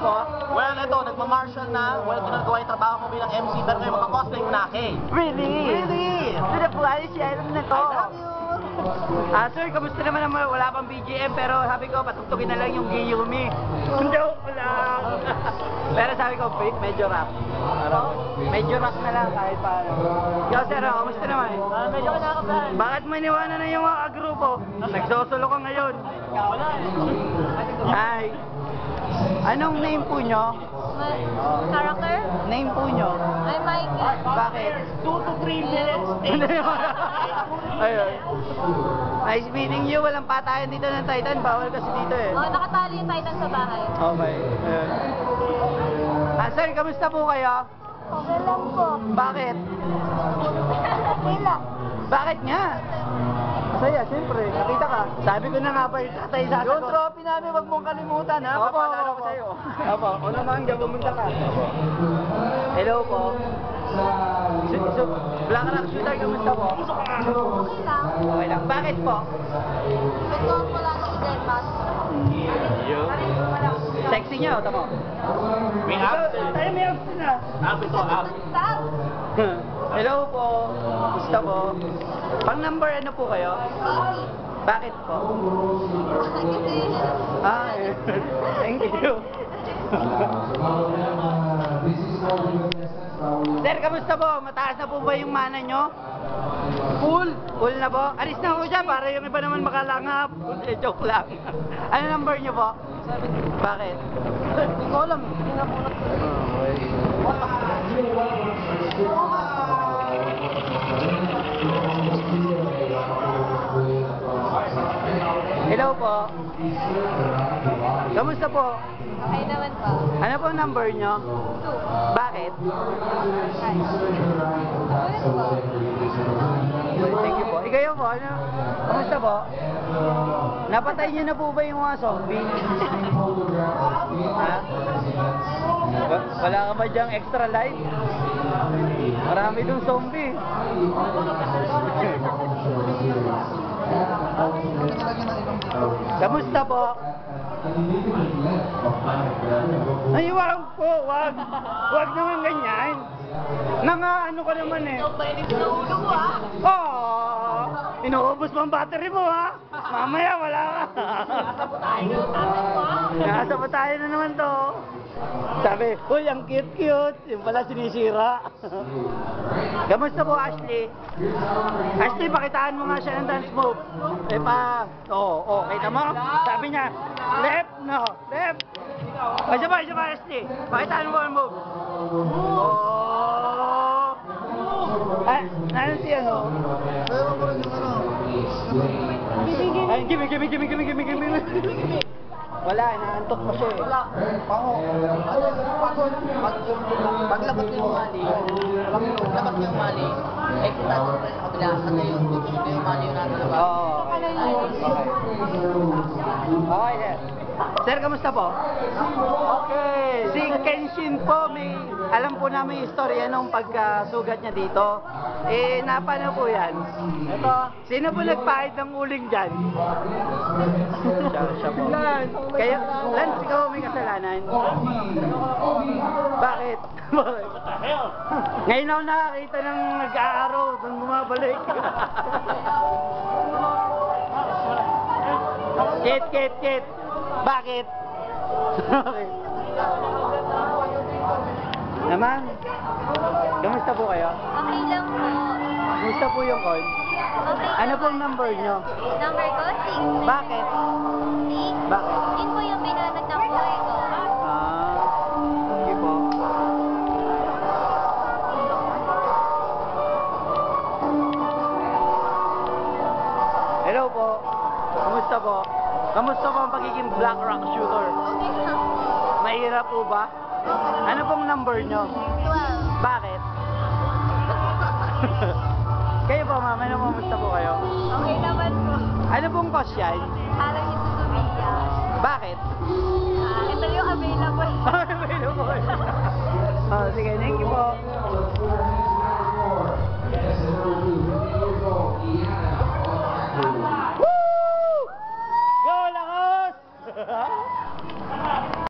mo? Well, ito, nagma-martial na. Well, ginagawa yung trabaho ko bilang MC, pero ngayon makakosplay ko na akin. Really? Really? Pinapuhali siya, alam na to. Sir, kamusta naman naman? Wala pang BGM, pero sabi ko, patugtugin na lang yung Giyumi. Joke lang. Pero sabi ko, medyo rock. Medyo rock na lang kahit paano. Yo, sir, kamusta naman? Medyo kinakabahan. Bakit maniwala na yung mga grupo? Nagsosolo ka ngayon. Wala Hi. Anong name po nyo? Character? Name po nyo? Ay, Mikey. Bakit? 2 to 3 minutes. Ayun. Nice meeting you. Walang patayan dito ng Titan. Bawal kasi dito eh. Oh, nakatali yung Titan sa bahay. Okay. Ayun. Sir, kamusta po kayo? Okay lang po. Bakit? Okay lang. Bakit nga? Masaya, siyempre. Nakita ka. Sabi ko na nga pa yung tatay sa yung trophy namin, wag mong kalimutan ha. Papaalala ko sa'yo. Opo. O naman, pumunta ka. Hello po. Black Rock Shooter, kamusta po? Okay lang. Okay lang. Bakit po? Ito ang wala na Eden Mask. Sexy niya, o tamo? May abs. Tayo may abs na. Abs ito, abs. Stop! Hello po. Gusto po. Pang number ano po kayo? Bakit po? Thank you. Sir, kamusta po? Mataas na po ba yung mana nyo? Full? Full na po? Alis na po siya para yung iba naman makalangap. Joke lang. Ano number nyo po? Bakit? Hindi ko alam. Hindi nga po Hello po. Kamusta po? Okay naman po. Ano po number nyo? 2. Bakit? Ulit po. Thank you po. Ikaw po, ano? Kamusta po? Napatay nyo na po ba yung mga zombie? Ha? Wala ka ba dyang extra life? Marami dong zombie. Kamusta po? Ay, wag po, wag. Wag naman ganyan. Ano ka naman eh. Oh, inuubos mo ang battery mo ha. Mamaya wala ka. Nasabotahe na naman to. Sabi, uy, ang cute-cute. Yung pala sinisira. Kamusta po, Ashley? Ashley, pakitaan mo nga siya ng dance move. Kita mo? Sabi niya, left, no, left. Isa pa, Ashley. Pakitaan mo ang move. Ano siya, no? Ay, gimme. Wala, naantok pa siya eh. Wala. Paglabas mo yung mali, kita ko rin sa kabila, sana yung mali yung nasa labas. Oo. Okay, sir. Sir, kamusta po? Okay. Si Kenshin po, alam po namin yung istorya nung pagkasugat niya dito. Napano po yan? Ito. Sino po nagpahid ng uling dyan? Siya po. Kayo, Lance, ikaw may kasalanan? Bakit? Ngayon ako nakakita ng nag-aaraw nang bumabalik. Kit. Bakit? Bakit? Naman, kamusta po kayo? Okay lang po. Kamusta po yung call? Okay. Ano pong number nyo? Number ko, 6. Bakit? 6? Bakit? Yun po yung binanag ng buhay ko. Sige po. Hello po. Kamusta po? Kamusta po ang pagiging Black Rock Shooter? Okay lang po. Mahirap po ba? Ano pong number nyo? 12. Bakit? Kayo po, ma'am, ano kamusta po kayo? Okay naman po. Ano pong cost yan? Parang yung Suzumiya. Bakit? Ito yung available. Available. Sige, thank you po. Woo! Go, Lakos!